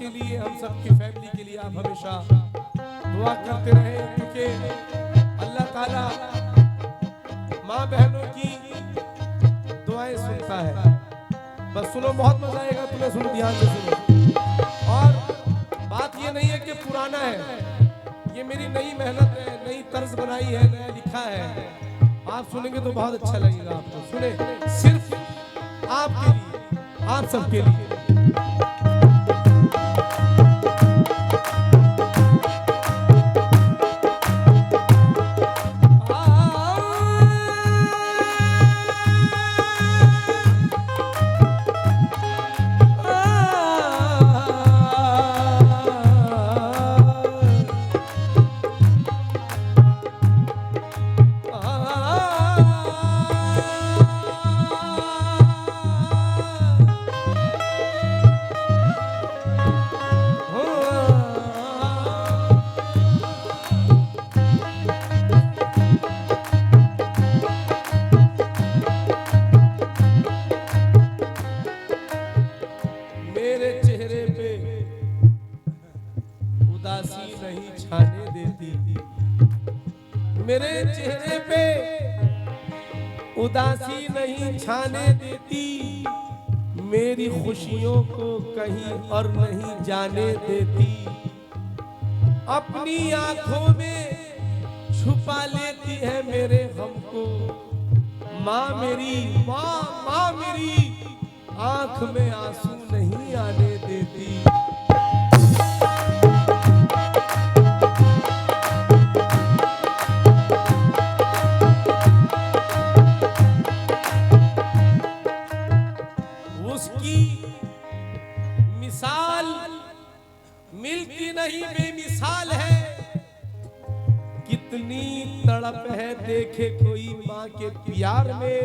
के लिए, हम सब की फैमिली के लिए आप हमेशा दुआ करते रहे, क्योंकि अल्लाह ताला माँ बहनों की दुआएं सुनता है। बस सुनो, बहुत मजा आएगा तुम्हें, सुनो ध्यान से सुनो। और बात ये नहीं है कि पुराना है, ये मेरी नई मेहनत है, नई तर्ज बनाई है, नया लिखा है। आप सुनेंगे तो बहुत अच्छा लगेगा आपको। सुने, सिर्फ आपके लिए, आप सबके लिए। मेरे चेहरे पे उदासी नहीं छाने देती, मेरे चेहरे पे उदासी नहीं छाने देती, मेरी खुशियों को कहीं और नहीं जाने देती। अपनी आंखों में छुपा लेती है मेरे गम को माँ मेरी, माँ मेरी आंख में आंसू नहीं आने देती। उसकी मिसाल मिलती नहीं, बेमिसाल है। कितनी तड़प है देखे कोई माँ के प्यार में।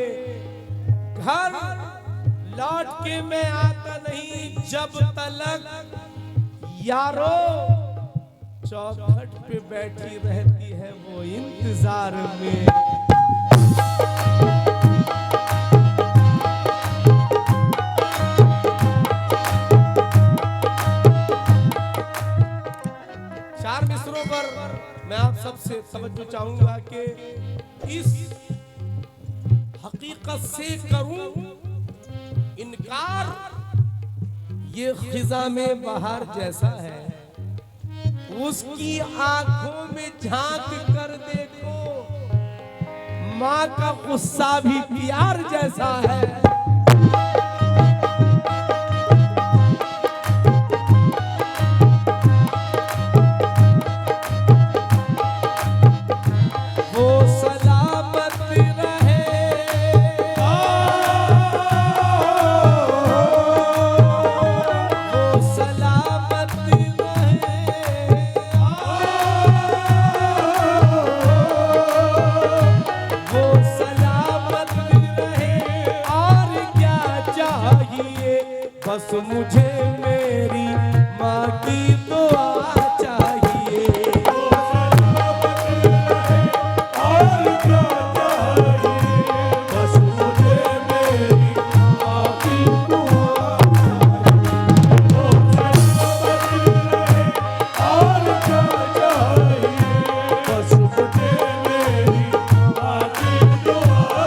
घर लौट के मैं आता नहीं जब तलक, यारो चौखट पे बैठी रहती है वो इंतजार में। चार मिसरों पर मैं आप सबसे समझना चाहूंगा कि इस हकीकत से करूं इनकार, ये खिजा में बहार जैसा है। उसकी आंखों में झांक कर देखो, माँ का गुस्सा भी प्यार जैसा है। बस मुझे मेरी माँ की दुआ चाहिए। और क्या चाहिए, बस मुझे मेरी माँ की दुआ चाहिए। और क्या चाहिए, बस मुझे मेरी माँ की दुआ चाहिए।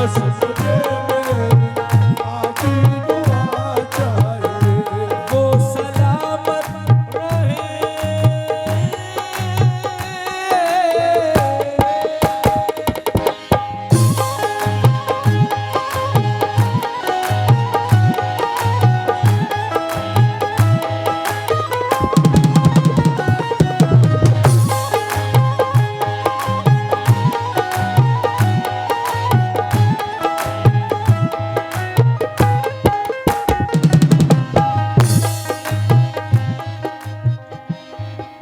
बस मुझे मेरी आखी दुआ चाहिए। वो सलामत रहे।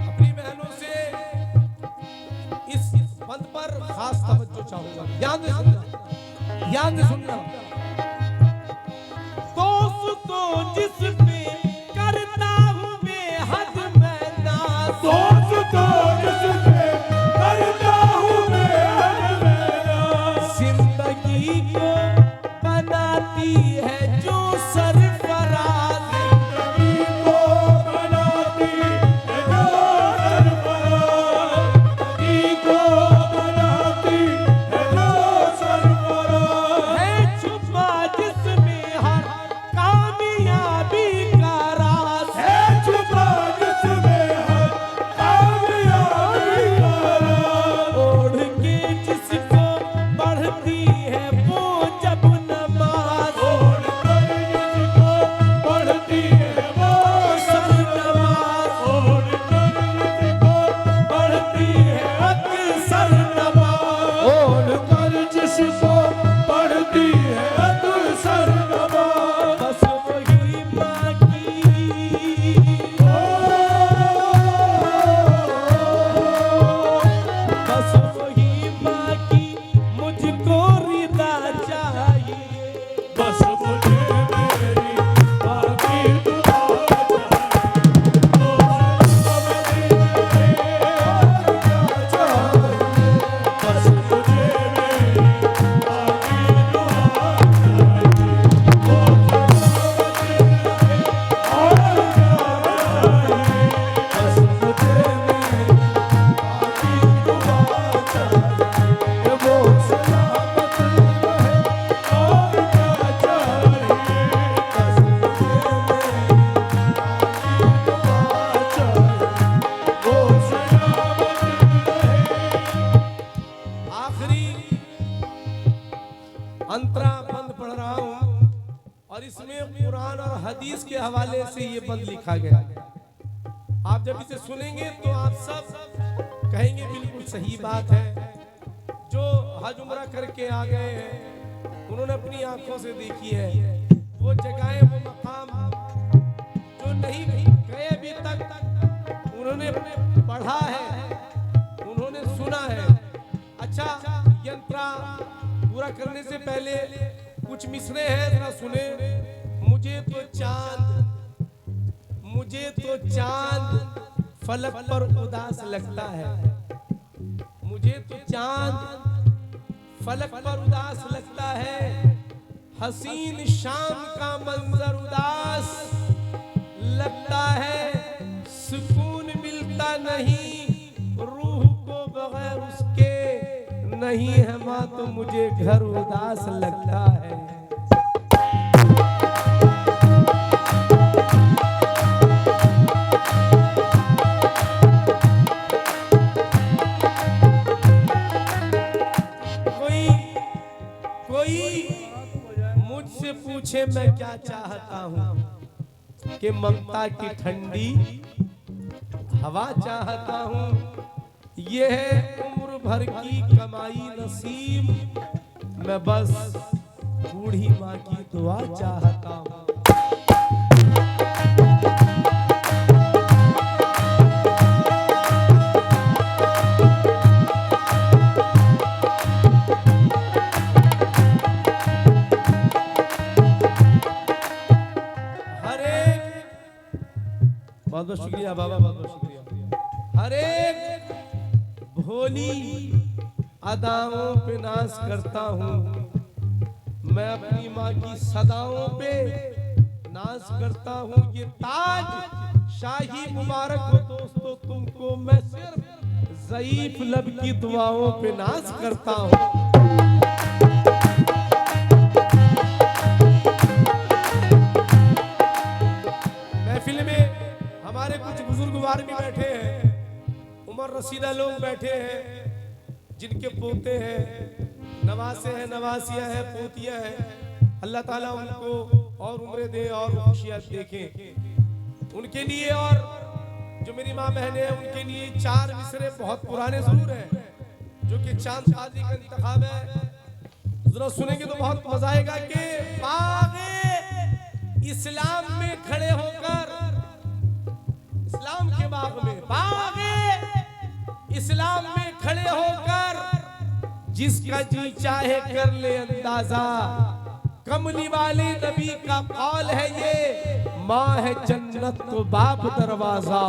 अपनी बहनों से इस बंद पर खास तवज्जो चाहूंगा। ध्यान से सुनना, ध्यान से सुनना। दोस्तों जिस पे करता हूँ बेहद मैं नाज, दोस्तों जिसपे करता हूँ बेहद मैं नाज, जिंदगी को बनाती है जो सरफराज, जिंदगी को बनाती है जो सरफराज, जिंदगी को बनाती है जो सरफराज, है छुपा जिसमें हर कामयाबी का राज, है छुपा जिसमें हर कामयाबी का राज। ओढ़ के जिसको बढ़ती है वो जब नमाज, ओढ़ कर जिसको पढ़ती है वो सर नमाज, ओढ़ कर जिसको पढ़ती है अक्सर नमाज, ओढ़ कर जिसको पढ़ती है अक्सर नमाज। बस वही माँ की, बस वही माँ की मुझको रिदा चाहिए। बस मुझे मेरी बाकी दुआ चाहिए। बस मुझे मेरी बाकी दुआ चाहिए। और बस मुझे मेरी बाकी दुआ चाहिए। वो सलामत रहे और क्या चाहिए। बस मुझे मेरी बाकी दुआ चाहिए। वो सलामत रहे। आखिरी अंतरा बंद पढ़ रहा हूं और इसमें कुरान और हदीस के हवाले से ये बंद लिखा गया है। आप जब इसे सुनेंगे तो आप सब कहेंगे बिल्कुल सही बात है। जो हज उम्रा करके आ गए हैं उन्होंने अपनी आंखों से देखी है वो जगहें, वो मकाम। जो नहीं गए अभी तक उन्होंने पढ़ा है, उन्होंने सुना है। अच्छा, यंत्रा पूरा करने से पहले कुछ मिसरे हैं, जरा सुने। मुझे तो चांद फलक पर उदास लगता है, मुझे तो चांद फलक पर उदास लगता है। हसीन शाम का मंजर उदास लगता है, सुकून मिलता नहीं रूह को बगैर उसके। नहीं है माँ तो मुझे घर उदास लगता है। कोई मुझसे पूछे मैं क्या चाहता हूँ कि ममता की ठंडी हवा चाहता हूँ। ये है उम्र भर की कमाई नसीब, मैं बस बूढ़ी माँ की दुआ चाहता हूँ। बहुत बहुत शुक्रिया बाबा, बहुत बहुत शुक्रिया। हर एक भोली अदाओं पे नाज करता हूँ, मैं अपनी माँ की सदाओं पे नाज करता हूँ। ये ताज शाही मुबारक हो दोस्तों तुमको, मैं सिर्फ ज़ईफ लब की दुआओं पे नाज करता हूँ। ऊपर रसीला लोग बैठे हैं जिनके पोते हैं, नवासे हैं, नवासियां हैं, पोतियां हैं। अल्लाह ताला उनको और उम्र दे और खुशियां देखें उनके लिए। और जो मेरी माँ बहनें हैं उनके लिए 4 मिसरे बहुत पुराने जरूर हैं, जो कि चांद शादी का इंतखाब है। जरा सुनेंगे तो बहुत मजा आएगा कि बाग़े इस्लाम में खड़े होकर, इस्लाम के बाग में, बाग़े इस्लाम में खड़े होकर जिसका जी चाहे कर ले अंदाजा। कमली वाले नबी का कौल है ये, माँ है जन्नत तो बाप दरवाजा।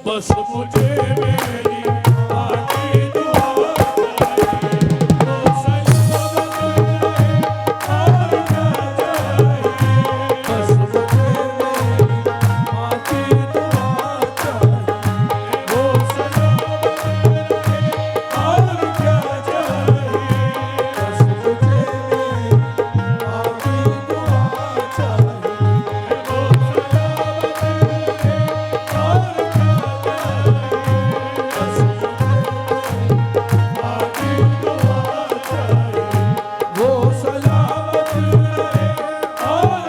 बस मुझे मेरी माँ की दुआ और क्या चाहिए। बस मुझे मेरी माँ की दुआ चाहिए, वो सलामत रहे और क्या चाहिए। बस मुझे मेरी माँ की दुआ चाहिए, वो सलामत रहे और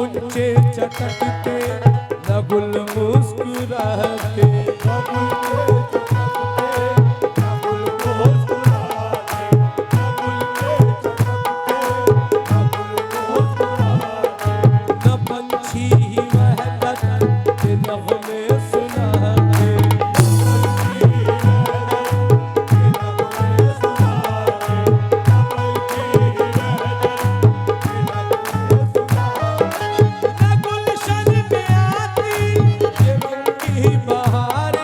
कुंचे चटकते न गुल मुस्कुराते, न पंछी वहदत के नगमे सुनाते, न गुलशन में आती ये मन की बहारें,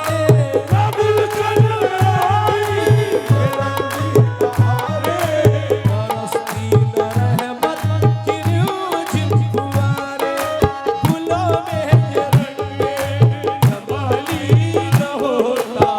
बरसती न रहमत की न्यूज़ फुआरे, गुलों में ये रंगे जमाली न होता,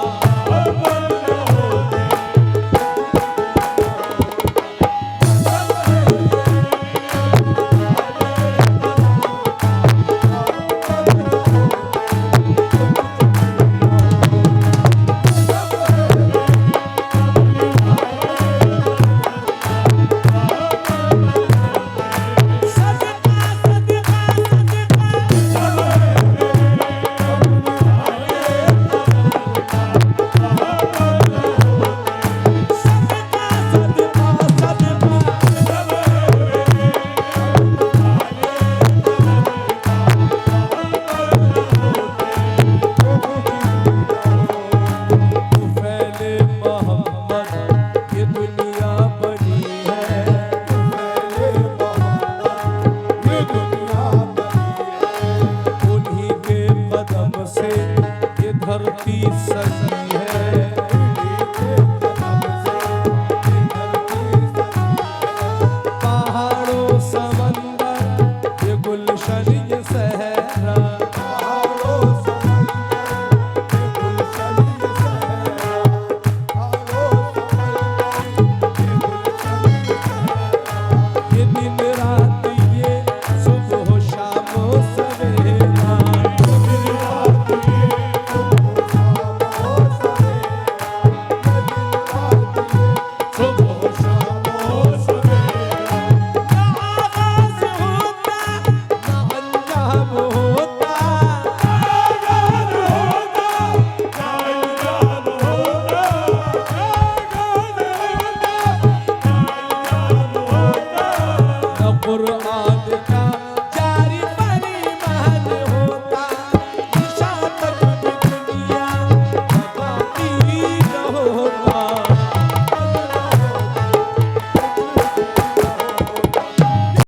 फैले मोहम्मद ये दुनिया बनी है, उन्हीं के कदम से ये धरती सजी है, पहाड़ों समंदर ये गुलशन ये सहरा, ये दिन रात ये सुबह शाम सवेरा, सुबह शाम ना आगाज़ होता ना अंजाम